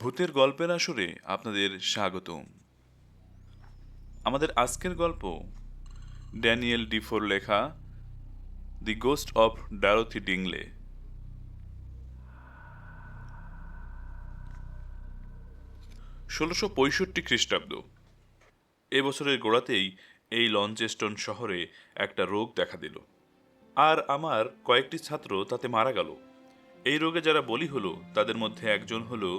ভূতের গল্পের আসরে আপনাদের স্বাগতম। আমাদের আজকের গল্প ড্যানিয়েল ডিফোর লেখা দি গোস্ট অফ ডরোথি ডিংলে। ১৬৬৫ খ্রিস্টাব্দ। এ বছরের গোড়াতেই এই লঞ্চেস্টন শহরে একটা রোগ দেখা দিল, আর আমার কয়েকটি ছাত্র তাতে মারা গেল। এই রোগে যারা বলি হলো তাদের মধ্যে একজন হলো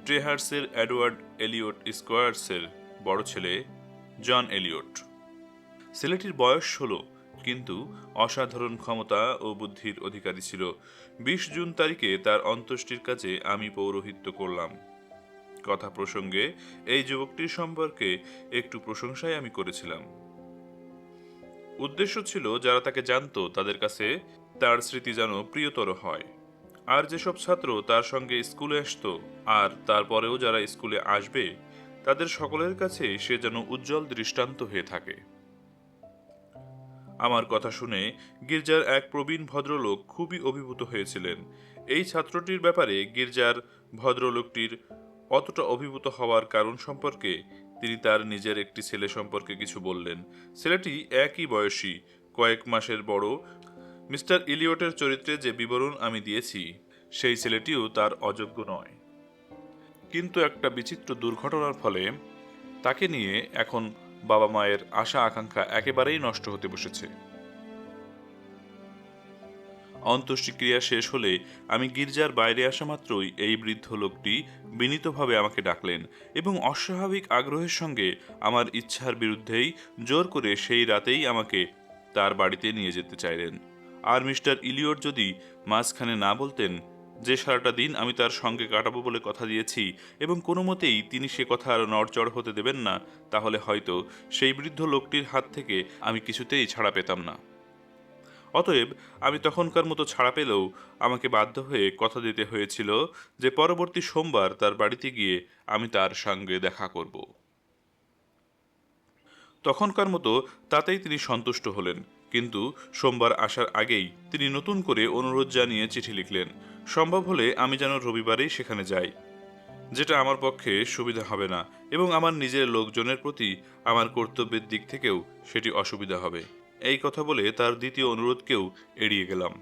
ট্রেহার্সের এডওয়ার্ড এলিয়ট স্কোয়ার্সের বড় ছেলে জন এলিয়ট। ছেলেটির বয়স ১৬, কিন্তু অসাধারণ ক্ষমতা ও বুদ্ধির অধিকারী ছিল। ২০ জুন তারিখে তার অন্ত্যেষ্টির কাজে আমি পৌরোহিত্য করলাম। কথা প্রসঙ্গে এই যুবকটির সম্পর্কে একটু প্রশংসাই আমি করেছিলাম। উদ্দেশ্য ছিল যারা তাকে জানতো তাদের কাছে তার স্মৃতি যেন প্রিয়তর হয়। আর যেসব ছাত্র তার সঙ্গে স্কুলে আসতো আর তারপরেও যারা স্কুলে আসবে, তাদের সকলের কাছে সে যেন উজ্জ্বল দৃষ্টান্ত হয়ে থাকে। আমার কথা শুনে গির্জার এক প্রবীণ ভদ্রলোক খুবই অভিভূত হয়েছিলেন। এই ছাত্রটির ব্যাপারে গির্জার ভদ্রলোকটির অতটা অভিভূত হওয়ার কারণ সম্পর্কে তিনি তার নিজের একটি ছেলে সম্পর্কে কিছু বললেন। ছেলেটি একই বয়সী, কয়েক মাসের বড়। মিস্টার ইলিয়টের চরিত্রে যে বিবরণ আমি দিয়েছি, সেই ছেলেটিও তার অযোগ্য নয়। কিন্তু একটা বিচিত্র দুর্ঘটনার ফলে তাকে নিয়ে এখন বাবা মায়ের আশা আকাঙ্ক্ষা একেবারেই নষ্ট হতে বসেছে। অন্ত্যেষ্টিক্রিয়া শেষ হলে আমি গির্জার বাইরে আসা মাত্রই এই বৃদ্ধ লোকটি বিনীতভাবে আমাকে ডাকলেন এবং অস্বাভাবিক আগ্রহের সঙ্গে আমার ইচ্ছার বিরুদ্ধেই জোর করে সেই রাতেই আমাকে তার বাড়িতে নিয়ে যেতে চাইলেন। আর মিস্টার ইলিয়ট যদি মাঝখানে না বলতেন যে সারাটা দিন আমি তার সঙ্গে কাটাবো বলে কথা দিয়েছি এবং কোনো মতেই তিনি সে কথা আর নড়চড় হতে দেবেন না, তাহলে হয়তো সেই বৃদ্ধ লোকটির হাত থেকে আমি কিছুতেই ছাড়া পেতাম না। অতএব আমি তখনকার মতো ছাড়া পেলেও আমাকে বাধ্য হয়ে কথা দিতে হয়েছিল যে পরবর্তী সোমবার তার বাড়িতে গিয়ে আমি তার সঙ্গে দেখা করব। তখনকার মতো তাতেই তিনি সন্তুষ্ট হলেন, কিন্তু সোমবার আসার আগেই তিনি নতুন করে অনুরোধ জানিয়ে চিঠি লিখলেন সম্ভব হলে আমি যেন রবিবারেই সেখানে যাই, যেটা আমার পক্ষে সুবিধা হবে না এবং আমার নিজের লোকজনের প্রতি আমার কর্তব্যের দিক থেকেও সেটি অসুবিধা হবে। এই কথা বলে তার দ্বিতীয় অনুরোধকেও এড়িয়ে গেলাম।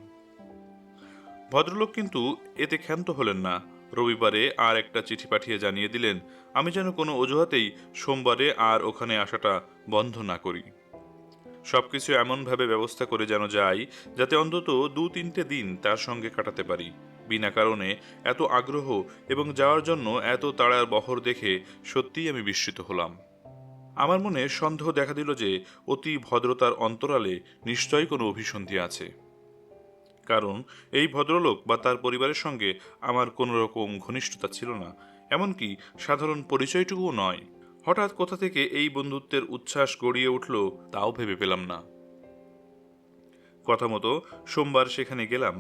ভদ্রলোক কিন্তু এতে ক্ষান্ত হলেন না। রবিবারে আর একটা চিঠি পাঠিয়ে জানিয়ে দিলেন আমি যেন কোনো অজুহাতেই সোমবারে আর ওখানে আসাটা বন্ধ না করি। সবকিছু এমনভাবে ব্যবস্থা করে যেন যাই যাতে অন্তত ২-৩টে দিন তার সঙ্গে কাটাতে পারি। বিনা কারণে এত আগ্রহ এবং যাওয়ার জন্য এত তাড়ার বহর দেখে সত্যিই আমি বিস্মিত হলাম। আমার মনে সন্দেহ দেখা দিল যে অতি ভদ্রতার অন্তরালে নিশ্চয়ই কোনো অভিসন্ধি আছে, কারণ এই ভদ্রলোক বা তার পরিবারের সঙ্গে আমার কোনো রকম ঘনিষ্ঠতা ছিল না, এমনকি সাধারণ পরিচয়টুকুও নয়। হঠাৎ কোথা থেকে এই বন্ধুত্বের উচ্ছ্বাস গড়িয়ে উঠল তাও ভেবে পেলাম না। কথা মতো সোমবার সেখানে গেলাম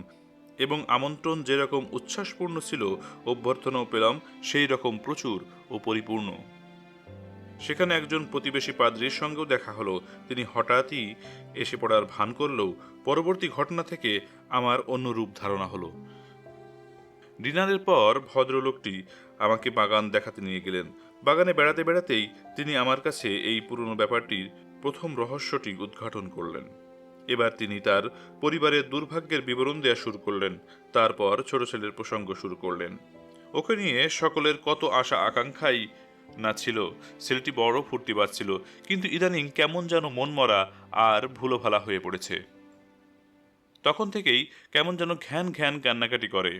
এবং আমন্ত্রণ যেরকম উচ্ছ্বাসপূর্ণ ছিল, অভ্যর্থনাও পেলাম সেই রকম প্রচুর ও পরিপূর্ণ। সেখানে একজন প্রতিবেশী পাদ্রীর সঙ্গেও দেখা হলো। তিনি হঠাৎই এসে পড়ার ভান করলেও পরবর্তী ঘটনা থেকে আমার অন্য রূপ ধারণা হলো। ডিনারের পর ভদ্রলোকটি আমাকে বাগান দেখাতে নিয়ে গেলেন। বাগানে বেড়াতে বেড়াতেই তিনি আমার কাছে এই পুরনো ব্যাপারটির প্রথম রহস্যটি উদ্ঘাটন করলেন। এবার তিনি তার পরিবারের দুর্ভাগ্যের বিবরণ দেওয়া শুরু করলেন। তারপর ছোট ছেলের প্রসঙ্গ শুরু করলেন। ওকে নিয়ে সকলের কত আশা আকাঙ্ক্ষাই না ছিল। ছেলেটি বড় ফুর্তিবাজ ছিল, কিন্তু ইদানিং কেমন যেন মনমরা আর ভুলোভালা হয়ে পড়েছে। তখন থেকেই কেমন যেন ঘ্যান ঘ্যান কান্নাকাটি করে।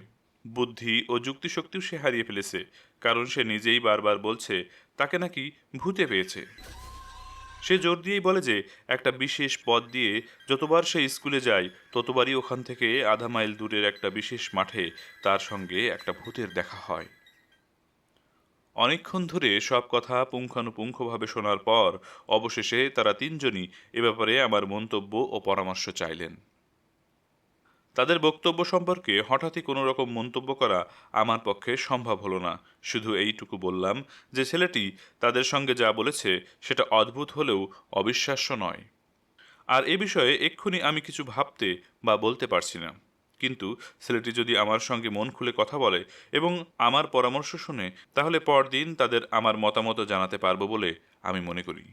বুদ্ধি ও যুক্তিশক্তিও সে হারিয়ে ফেলেছে, কারণ সে নিজেই বারবার বলছে তাকে নাকি ভূতে পেয়েছে। সে জোর দিয়েই বলে যে একটা বিশেষ পথ দিয়ে যতবার সে স্কুলে যায় ততবারই ওখান থেকে আধা মাইল দূরের একটা বিশেষ মাঠে তার সঙ্গে একটা ভূতের দেখা হয়। অনেকক্ষণ ধরে সব কথা পুঙ্খানুপুঙ্খভাবে শোনার পর অবশেষে তারা তিনজনই এ ব্যাপারে আমার মন্তব্য ও পরামর্শ চাইলেন। তাদের বক্তব্য সম্পর্কে হঠাৎই কোনো রকম মন্তব্য করা আমার পক্ষে সম্ভব হলো না। শুধু এইটুকু বললাম যে ছেলেটি তাদের সঙ্গে যা বলেছে সেটা অদ্ভুত হলেও অবিশ্বাস্য নয়, আর এ বিষয়ে এক্ষুনি আমি কিছু ভাবতে বা বলতে পারছি না। কিন্তু ছেলেটি যদি আমার সঙ্গে মন খুলে কথা বলে এবং আমার পরামর্শ শুনে, তাহলে পরদিন তাদের আমার মতামত জানাতে পারবো বলে আমি মনে করি।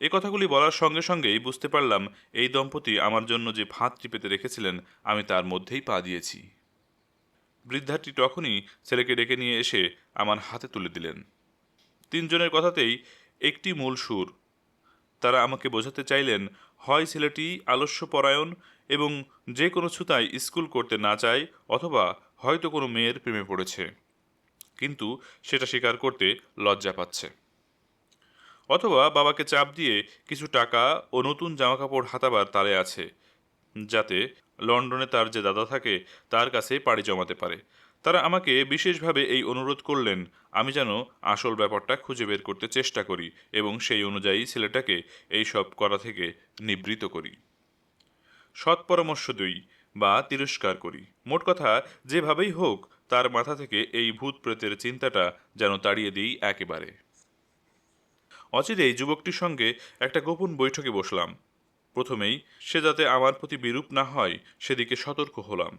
এই কথাগুলি বলার সঙ্গে সঙ্গেই বুঝতে পারলাম এই দম্পতি আমার জন্য যে ভাতটি পেতে রেখেছিলেন আমি তার মধ্যেই পা দিয়েছি। বৃদ্ধাটি তখনই ছেলেকে ডেকে নিয়ে এসে আমার হাতে তুলে দিলেন। তিনজনের কথাতেই একটি মূল সুর। তারা আমাকে বোঝাতে চাইলেন, হয় ছেলেটি আলস্যপরায়ণ এবং যে কোনো ছুতায় স্কুল করতে না চায়, অথবা হয়তো কোনো মেয়ের প্রেমে পড়েছে, কিন্তু সেটা স্বীকার করতে লজ্জা পাচ্ছে, অথবা বাবাকে চাপ দিয়ে কিছু টাকা ও নতুন জামাকাপড় হাতাবার তালে আছে, যাতে লন্ডনে তার যে দাদা থাকে তার কাছে পাড়ি জমাতে পারে। তারা আমাকে বিশেষভাবে এই অনুরোধ করলেন আমি যেন আসল ব্যাপারটা খুঁজে বের করতে চেষ্টা করি এবং সেই অনুযায়ী ছেলেটাকে এই সব করা থেকে নিবৃত্ত করি, সৎ পরামর্শ দিই বা তিরস্কার করি। মোট কথা, যেভাবেই হোক তার মাথা থেকে এই ভূত প্রেতের চিন্তাটা যেন তাড়িয়ে দিই একেবারে। অচিরেই যুবকটির সঙ্গে একটা গোপন বৈঠকে বসলাম। প্রথমেই সে যাতে আমার প্রতি বিরূপ না হয় সেদিকে সতর্ক হলাম।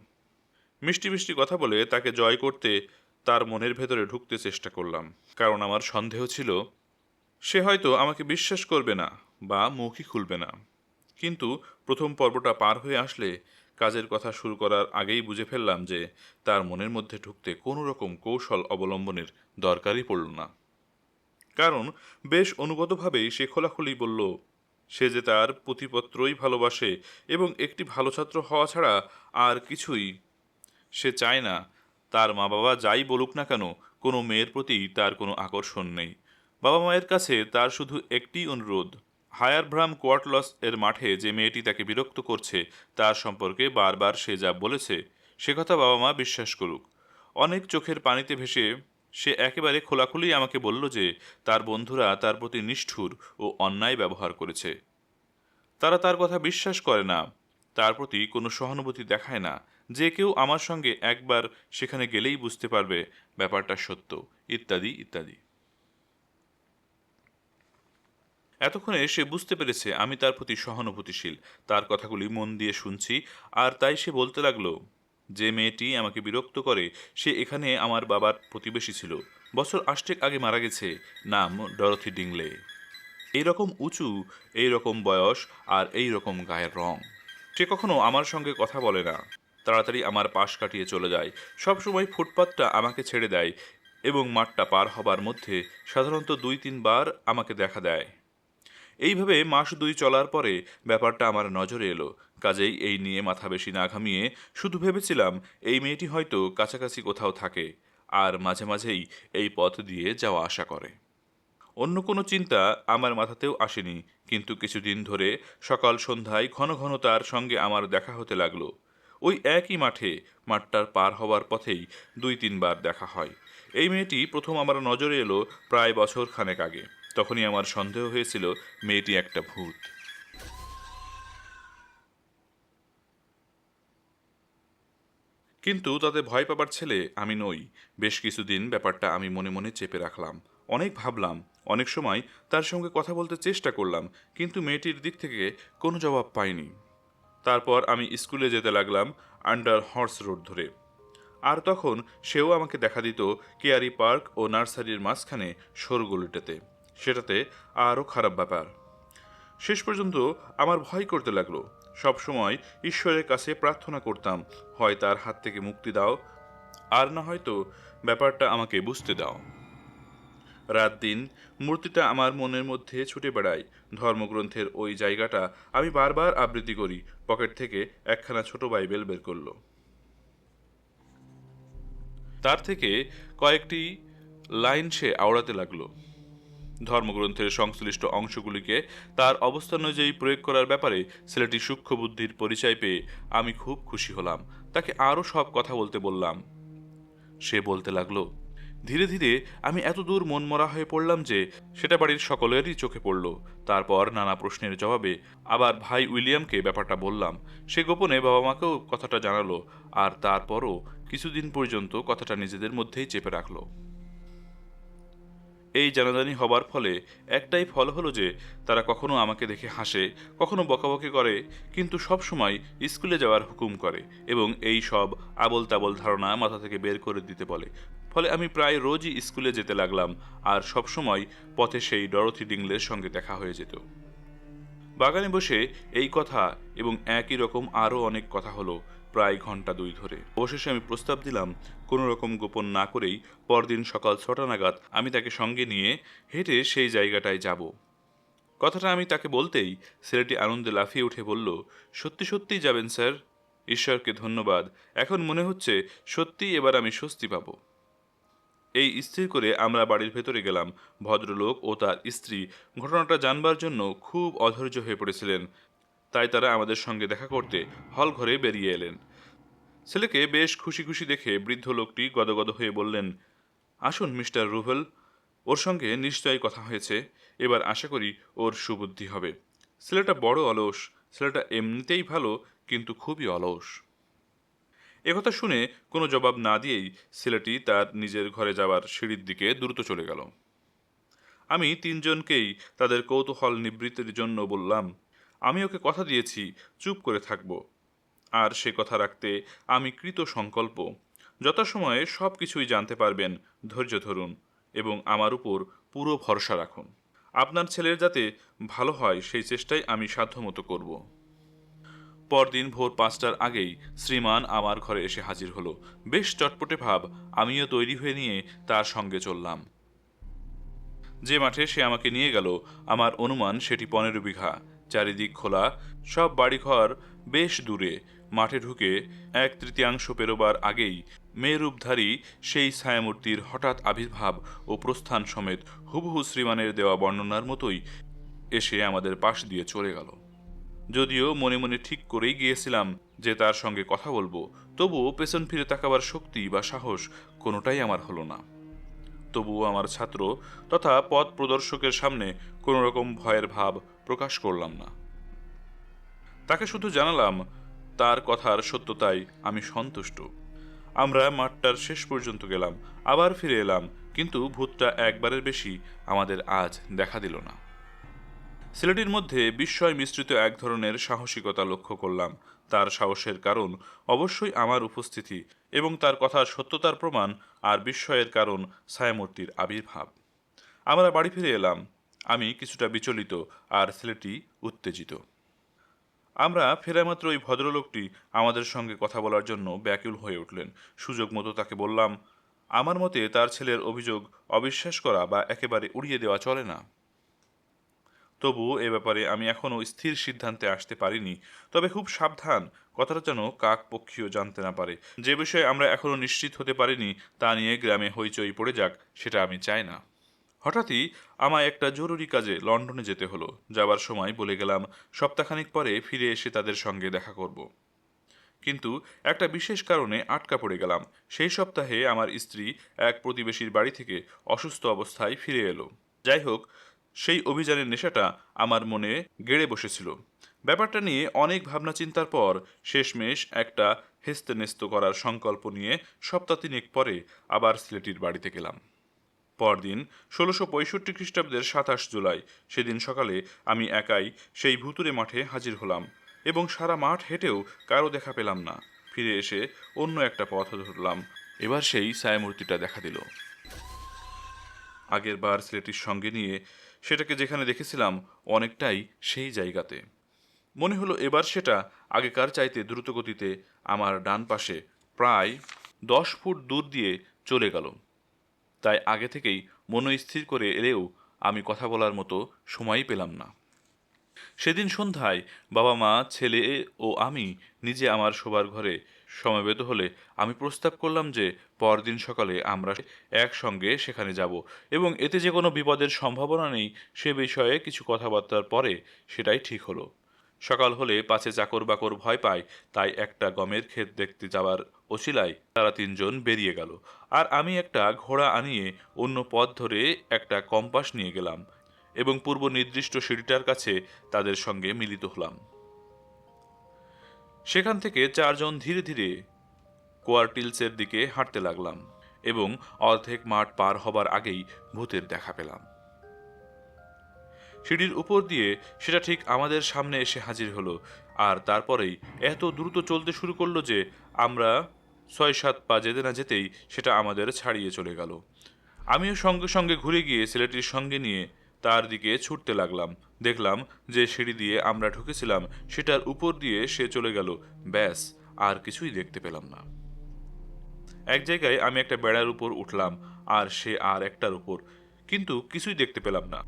মিষ্টি মিষ্টি কথা বলে তাকে জয় করতে তার মনের ভেতরে ঢুকতে চেষ্টা করলাম, কারণ আমার সন্দেহ ছিল সে হয়তো আমাকে বিশ্বাস করবে না বা মুখই খুলবে না। কিন্তু প্রথম পর্বটা পার হয়ে আসলে কাজের কথা শুরু করার আগেই বুঝে ফেললাম যে তার মনের মধ্যে ঢুকতে কোনো রকম কৌশল অবলম্বনের দরকারই পড়ল না, কারণ বেশ অনুগতভাবেই সে খোলাখুলি বলল সে যে তার পুঁথিপত্রই ভালোবাসে এবং একটি ভালো ছাত্র হওয়া ছাড়া আর কিছুই সে চায় না। তার মা বাবা যাই বলুক না কেন, কোনো মেয়ের প্রতি তার কোনো আকর্ষণ নেই। বাবা মায়ের কাছে তার শুধু একটি অনুরোধ, হায়ারব্রাম কোয়ার্টলস এর মাঠে যে মেয়েটি তাকে বিরক্ত করছে তার সম্পর্কে বারবার সে যা বলেছে সে কথা বাবা মা বিশ্বাস করুক। অনেক চোখের পানিতে ভেসে সে একেবারে খোলাখুলি আমাকে বলল যে তার বন্ধুরা তার প্রতি নিষ্ঠুর ও অন্যায় ব্যবহার করেছে। তারা তার কথা বিশ্বাস করে না, তার প্রতি কোনো সহানুভূতি দেখায় না। যে কেউ আমার সঙ্গে একবার সেখানে গেলেই বুঝতে পারবে ব্যাপারটা সত্য, ইত্যাদি ইত্যাদি। এতক্ষণে সে বুঝতে পেরেছে আমি তার প্রতি সহানুভূতিশীল, তার কথাগুলি মন দিয়ে শুনছি। আর তাই সে বলতে লাগলো, যে মেয়েটি আমাকে বিরক্ত করে সে এখানে আমার বাবার প্রতিবেশী ছিল, বছর 8 আগে মারা গেছে, নাম ডরথি ডিংলে। এইরকম উঁচু, এইরকম বয়স আর এই রকম গায়ের রং। সে কখনো আমার সঙ্গে কথা বলে না, তাড়াতাড়ি আমার পাশ কাটিয়ে চলে যায়, সবসময় ফুটপাতটা আমাকে ছেড়ে দেয় এবং মাঠটা পার হবার মধ্যে সাধারণত 2-3 বার আমাকে দেখা দেয়। এইভাবে মাস 2 চলার পরে ব্যাপারটা আমার নজরে এলো। কাজেই এই নিয়ে মাথা বেশি না ঘামিয়ে শুধু ভেবেছিলাম এই মেয়েটি হয়তো কাছাকাছি কোথাও থাকে আর মাঝে মাঝেই এই পথ দিয়ে যাওয়া আসা করে। অন্য কোনো চিন্তা আমার মাথাতেও আসেনি, কিন্তু কিছুদিন ধরে সকাল সন্ধ্যায় ঘন ঘন তার সঙ্গে আমার দেখা হতে লাগলো। ওই একই মাঠে, মাঠটার পার হওয়ার পথেই 2-3 বার দেখা হয়। এই মেয়েটি প্রথম আমার নজরে এলো প্রায় বছর খানেক আগে। তখনই আমার সন্দেহ হয়েছিল মেয়েটি একটা ভূত। কিন্তু তাতে ভয় পাবার ছেলে আমি নই। বেশ কিছুদিন ব্যাপারটা আমি মনে মনে চেপে রাখলাম, অনেক ভাবলাম, অনেক সময় তার সঙ্গে কথা বলতে চেষ্টা করলাম, কিন্তু মেয়েটির দিক থেকে কোনো জবাব পাইনি। তারপর আমি স্কুলে যেতে লাগলাম আন্ডার হর্স রোড ধরে। আর তখন সেও আমাকে দেখা দিত কেয়ারি পার্ক ও নার্সারির মাঝখানে সরগলিটাতে। সেটাতে আরও খারাপ ব্যাপার। শেষ পর্যন্ত আমার ভয় করতে লাগলো। সব সময় ঈশ্বরের কাছে প্রার্থনা করতাম, হয় তার হাত থেকে মুক্তি দাও, আর না হয়তো ব্যাপারটা আমাকে বুঝতে দাও। রাত দিন মূর্তিটা আমার মনের মধ্যে ছুটে বেড়ায়। ধর্মগ্রন্থের ওই জায়গাটা আমি বারবার আবৃত্তি করি। পকেট থেকে একখানা ছোট বাইবেল বের করলো, তার থেকে কয়েকটি লাইন সে আওড়াতে লাগলো। ধর্মগ্রন্থের সংশ্লিষ্ট অংশগুলিকে তার অবস্থান অনুযায়ী প্রয়োগ করার ব্যাপারে ছেলেটি সূক্ষ্ম বুদ্ধির পরিচয় পেয়ে আমি খুব খুশি হলাম। তাকে আরও সব কথা বলতে বললাম। সে বলতে লাগলো। ধীরে ধীরে আমি এত দূর মনমরা হয়ে পড়লাম যে সেটা বাড়ির সকলেরই চোখে পড়ল। তারপর নানা প্রশ্নের জবাবে আবার ভাই উইলিয়ামকে ব্যাপারটা বললাম। সে গোপনে বাবা মাকেও কথাটা জানালো, আর তারপরও কিছুদিন পর্যন্ত কথাটা নিজেদের মধ্যেই চেপে রাখলো। এই জানাজানি হবার ফলে একটাই ফল হলো যে তারা কখনো আমাকে দেখে হাসে, কখনো বকাবকি করে, কিন্তু সব সময় স্কুলে যাওয়ার হুকুম করে এবং এই সব আবোল তাবোল ধারণা মাথা থেকে বের করে দিতে বলে। ফলে আমি প্রায় রোজই স্কুলে যেতে লাগলাম, আর সব সময় পথে সেই ডরোথি ডিংলের সঙ্গে দেখা হয়ে যেত। বাগানে বসে এই কথা এবং একই রকম আরও অনেক কথা হলো প্রায় ঘন্টা 2 ধরে। অবশেষে আমি প্রস্তাব দিলাম কোনো রকম গোপন না করেই পরদিন সকাল 6টা নাগাদ আমি তাকে সঙ্গে নিয়ে হেঁটে সেই জায়গাটায় যাব। কথাটা আমি তাকে বলতেই ছেলেটি আনন্দে লাফিয়ে উঠে বলল, সত্যি সত্যিই যাবেন স্যার? ঈশ্বরকে ধন্যবাদ, এখন মনে হচ্ছে সত্যিই এবার আমি স্বস্তি পাব। এই স্থির করে আমরা বাড়ির ভেতরে গেলাম। ভদ্রলোক ও তার স্ত্রী ঘটনাটা জানবার জন্য খুব অধৈর্য হয়ে পড়েছিলেন, তাই তারা আমাদের সঙ্গে দেখা করতে হল ঘরে বেরিয়ে এলেন। ছেলেকে বেশ খুশি খুশি দেখে বৃদ্ধ লোকটি গদগদ হয়ে বললেন, আসুন মিস্টার রুভেল, ওর সঙ্গে নিশ্চয়ই কথা হয়েছে, এবার আশা করি ওর সুবুদ্ধি হবে। ছেলেটা বড় অলস, ছেলেটা এমনিতেই ভালো, কিন্তু খুবই অলস। একথা শুনে কোনো জবাব না দিয়েই ছেলেটি তার নিজের ঘরে যাওয়ার সিঁড়ির দিকে দ্রুত চলে গেল। আমি তিনজনকেই তাদের কৌতূহল নিবৃত্তির জন্য বললাম, আমি ওকে কথা দিয়েছি চুপ করে থাকব, আর সে কথা রাখতে আমি কৃত সংকল্প। যথাসময়ে সব কিছুই জানতে পারবেন, ধৈর্য ধরুন এবং আমার উপর পুরো ভরসা রাখুন। আপনার ছেলের যাতে ভালো হয় সেই চেষ্টাই আমি সাধ্যমতো করব। পরদিন ভোর 5টার আগেই শ্রীমান আমার ঘরে এসে হাজির হলো। বেশ চটপটে ভাব, আমিও তৈরি হয়ে নিয়ে তার সঙ্গে চললাম। যে মাঠে সে আমাকে নিয়ে গেল আমার অনুমান সেটি 15 বিঘা, চারিদিক খোলা, সব বাড়িঘর বেশ দূরে। মাঠে ঢুকে 1/3 পেরোবার আগেই মেয়েরূপধারী সেই ছায়ামূর্তির হঠাৎ আবির্ভাব ও প্রস্থান সমেত হুবহু শ্রীমানের দেওয়া বর্ণনার মতোই এসে আমাদের পাশ দিয়ে চলে গেল। যদিও মনে মনে ঠিক করেই গিয়েছিলাম যে তার সঙ্গে কথা বলবো, তবুও পেছন ফিরে তাকাবার শক্তি বা সাহস কোনোটাই আমার হলো না। তবুও আমার ছাত্র তথা পথ প্রদর্শকের সামনে কোনো রকম ভয়ের ভাব প্রকাশ করলাম না। তাকে শুধু জানালাম তার কথার সত্যতায় আমি সন্তুষ্ট। আমরা মাঠটার শেষ পর্যন্ত গেলাম, আবার ফিরে এলাম, কিন্তু ভূতটা একবারের বেশি আমাদের আজ দেখা দিল না। ছেলেটির মধ্যে বিস্ময় মিশ্রিত এক ধরনের সাহসিকতা লক্ষ্য করলাম। তার সাহসের কারণ অবশ্যই আমার উপস্থিতি এবং তার কথার সত্যতার প্রমাণ, আর বিস্ময়ের কারণ ছায়ামূর্তির আবির্ভাব। আমরা বাড়ি ফিরে এলাম, আমি কিছুটা বিচলিত আর ছেলেটি উত্তেজিত। আমরা ফেরামাত্র ওই ভদ্রলোকটি আমাদের সঙ্গে কথা বলার জন্য ব্যাকুল হয়ে উঠলেন। সুযোগ মতো তাকে বললাম, আমার মতে তার ছেলের অভিযোগ অবিশ্বাস করা বা একেবারে উড়িয়ে দেওয়া চলে না। তবু এ ব্যাপারে আমি এখনও স্থির সিদ্ধান্তে আসতে পারিনি। তবে খুব সাবধান, কথাটা যেন কাক পক্ষীও জানতে না পারে। যে বিষয়ে আমরা এখনও নিশ্চিত হতে পারিনি তা নিয়ে গ্রামে হইচই পড়ে যাক, সেটা আমি চাই না। হঠাৎই আমায় একটা জরুরি কাজে লন্ডনে যেতে হলো। যাবার সময় বলে গেলাম সপ্তাহখানেক পরে ফিরে এসে তাদের সঙ্গে দেখা করব। কিন্তু একটা বিশেষ কারণে আটকা পড়ে গেলাম। সেই সপ্তাহে আমার স্ত্রী এক প্রতিবেশীর বাড়ি থেকে অসুস্থ অবস্থায় ফিরে এলো। যাই হোক, সেই অভিযানের নেশাটা আমার মনে গেড়ে বসেছিল। ব্যাপারটা নিয়ে অনেক ভাবনা চিন্তার পর শেষমেশ একটা হেস্তেনেস্ত করার সংকল্প নিয়ে সপ্তাহ তিনেক পরে আবার সিলেটির বাড়িতে গেলাম। পরদিন 1665 খ্রিস্টাব্দের 27 জুলাই, সেদিন সকালে আমি একাই সেই ভুতুরে মাঠে হাজির হলাম এবং সারা মাঠ হেঁটেও কারো দেখা পেলাম না। ফিরে এসে অন্য একটা পথ ধরলাম। এবার সেই ছায়ামূর্তিটা দেখা দিল। আগের বার ছেলেটির সঙ্গে নিয়ে সেটাকে যেখানে দেখেছিলাম অনেকটাই সেই জায়গাতে। মনে হলো এবার সেটা আগেকার চাইতে দ্রুতগতিতে আমার ডান পাশে প্রায় 10 ফুট দূর দিয়ে চলে গেল। তাই আগে থেকেই মনস্থির করে এলেও আমি কথা বলার মতো সময়ই পেলাম না। সেদিন সন্ধ্যায় বাবা মা ছেলে ও আমি নিজে আমার শোবার ঘরে সমবেত হলে আমি প্রস্তাব করলাম যে পরদিন সকালে আমরা একসঙ্গে সেখানে যাব এবং এতে যে কোনো বিপদের সম্ভাবনা নেই সে বিষয়ে কিছু কথাবার্তার পরে সেটাই ঠিক হলো। সকাল হলে পাছে চাকর বাকর ভয় পায়, তাই একটা গমের ক্ষেত দেখতে যাওয়ার অছিলায় তারা তিনজন বেরিয়ে গেল, আর আমি একটা ঘোড়া আনিয়ে অন্য পথ ধরে একটা কম্পাস নিয়ে গেলাম এবং পূর্ব নির্দিষ্ট সিঁড়িটার কাছে তাদের সঙ্গে মিলিত হলাম। সেখান থেকে চারজন ধীরে ধীরে কোয়ার্টিলসের দিকে হাঁটতে লাগলাম। এবং অর্ধেক মাঠ পার হবার আগেই ভূতের দেখা পেলাম। সিঁড়ির উপর দিয়ে সেটা ঠিক আমাদের সামনে এসে হাজির হলো, আর তারপরেই এত দ্রুত চলতে শুরু করলো যে আমরা 6-7 পা যেতে না যেতেই সেটা আমাদের ছাড়িয়ে চলে গেল। আমিও সঙ্গে সঙ্গে ঘুরে গিয়ে ছেলেটির সঙ্গে নিয়ে তার দিকে ছুটতে লাগলাম। দেখলাম যে সিঁড়ি দিয়ে আমরা ঢুকেছিলাম সেটার উপর দিয়ে সে চলে গেল। ব্যাস, আর কিছুই দেখতে পেলাম না। এক জায়গায় আমি একটা বেড়ার উপর উঠলাম, আর সে আর একটার উপর, কিন্তু কিছুই দেখতে পেলাম না।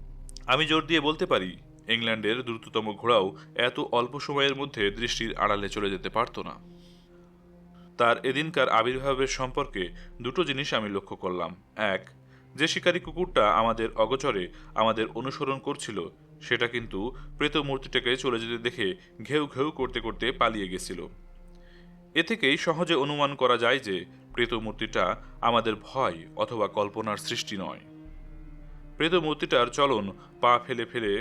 আমি জোর দিয়ে বলতে পারি, ইংল্যান্ডের দ্রুততম ঘোড়াও এত অল্প সময়ের মধ্যে দৃষ্টির আড়ালে চলে যেতে পারত না। তার এদিনকার আবির্ভাবের সম্পর্কে দুটো জিনিস আমি লক্ষ্য করলাম। এক, যে শিকারী কুকুরটা আমাদের অগোচরে আমাদের অনুসরণ করছিল সেটা কিন্তু প্রেত মূর্তিটাকে চলে যেতে দেখে ঘেউ ঘেউ করতে করতে পালিয়ে গেছিল। এ থেকেই সহজে অনুমান করা যায় যে প্রেত মূর্তিটা আমাদের ভয় অথবা কল্পনার সৃষ্টি নয়। প্রেত মূর্তিটার চলন পা ফেলে ফেলে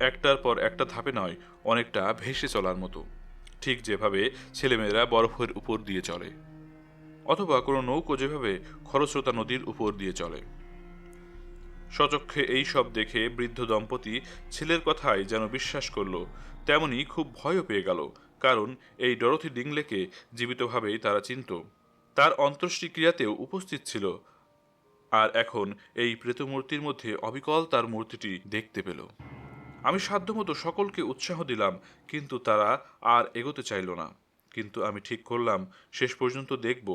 একটার পর একটা ধাপে নয়, অনেকটা ভেসে চলার মতো, ঠিক যেভাবে ছেলেমেয়েরা বরফের উপর দিয়ে চলে, অথবা কোনো নৌকো যেভাবে খরস্রোতা নদীর উপর দিয়ে চলে। সচক্ষে এই সব দেখে বৃদ্ধ দম্পতি ছেলের কথায় যেন বিশ্বাস করল, তেমনি খুব ভয়ও পেয়ে গেল, কারণ এই ডরোথি ডিংলেকে জীবিতভাবেই তারা চিনত, তার অন্ত্যেষ্টিক্রিয়াতেও উপস্থিত ছিল, আর এখন এই প্রেতমূর্তির মধ্যে অবিকল তার মূর্তিটি দেখতে পেল। আমি সাধ্যমতো সকলকে উৎসাহ দিলাম, কিন্তু তারা আর এগোতে চাইল না। কিন্তু আমি ঠিক করলাম শেষ পর্যন্ত দেখব।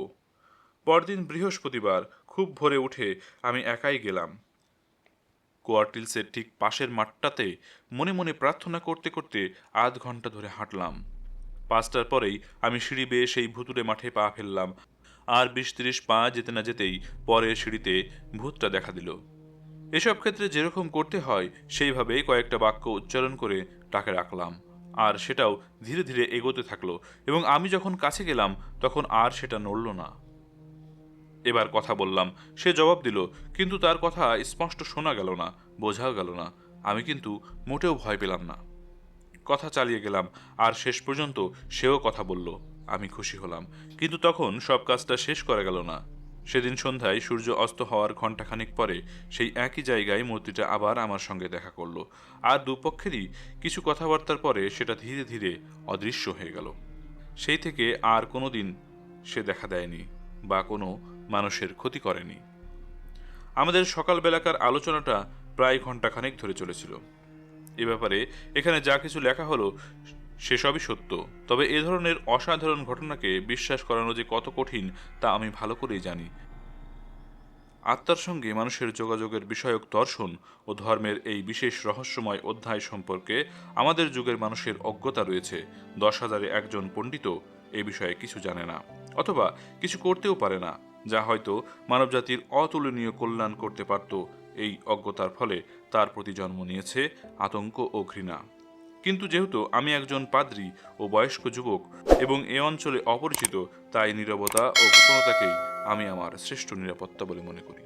পরদিন বৃহস্পতিবার খুব ভোরে উঠে আমি একাই গেলাম কোয়ার্টিলসের ঠিক পাশের মাঠটাতে। মনে মনে প্রার্থনা করতে করতে আধ ঘন্টা ধরে হাঁটলাম। 5টার পরেই আমি সিঁড়ি বেয়ে সেই ভুতুড়ে মাঠে পা ফেললাম, আর 20-30 পা যেতে না যেতেই পরের সিঁড়িতে ভূতটা দেখা দিল। এসব ক্ষেত্রে যেরকম করতে হয় সেইভাবেই কয়েকটা বাক্য উচ্চারণ করে তাকে রাখলাম, আর সেটাও ধীরে ধীরে এগোতে থাকলো, এবং আমি যখন কাছে গেলাম তখন আর সেটা নড়ল না। এবার কথা বললাম, সে জবাব দিল, কিন্তু তার কথা স্পষ্ট শোনা গেল না, বোঝাও গেল না। আমি কিন্তু মোটেও ভয় পেলাম না। কথা চালিয়ে গেলাম, আর শেষ পর্যন্ত সেও কথা বলল। আমি খুশি হলাম, কিন্তু তখন সব কাজটা শেষ করা গেল না। সেদিন সন্ধ্যায় সূর্য অস্ত হওয়ার ঘণ্টাখানিক পরে সেই একই জায়গায় মূর্তিটা আবার আমার সঙ্গে দেখা করলো, আর দুপক্ষেরই কিছু কথাবার্তার পরে সেটা ধীরে ধীরে অদৃশ্য হয়ে গেল। সেই থেকে আর কোনো দিন সে দেখা দেয়নি বা কোনো মানুষের ক্ষতি করেনি। আমাদের সকালবেলাকার আলোচনাটা প্রায় ঘণ্টাখানেক ধরে চলেছিল। এ ব্যাপারে এখানে যা কিছু লেখা হলো সেসবই সত্য, তবে এ ধরনের অসাধারণ ঘটনাকে বিশ্বাস করানো যে কত কঠিন তা আমি ভালো করেই জানি। আত্মার সঙ্গে মানুষের যোগাযোগের বিষয়ক দর্শন ও ধর্মের এই বিশেষ রহস্যময় অধ্যায় সম্পর্কে আমাদের যুগের মানুষের অজ্ঞতা রয়েছে। 10,000-এ একজন পণ্ডিতও এ বিষয়ে কিছু জানে না, অথবা কিছু করতেও পারে না, যা হয়তো মানবজাতির অতুলনীয় কল্যাণ করতে পারত। এই অজ্ঞতার ফলে তার প্রতি জন্ম নিয়েছে আতঙ্ক ও ঘৃণা। কিন্তু যেহেতু আমি একজন পাদ্রী ও বয়স্ক যুবক এবং এ অঞ্চলে অপরিচিত, তাই নীরবতা ও গোপনতাকেই আমি আমার শ্রেষ্ঠ নিরাপত্তা বলে মনে করি।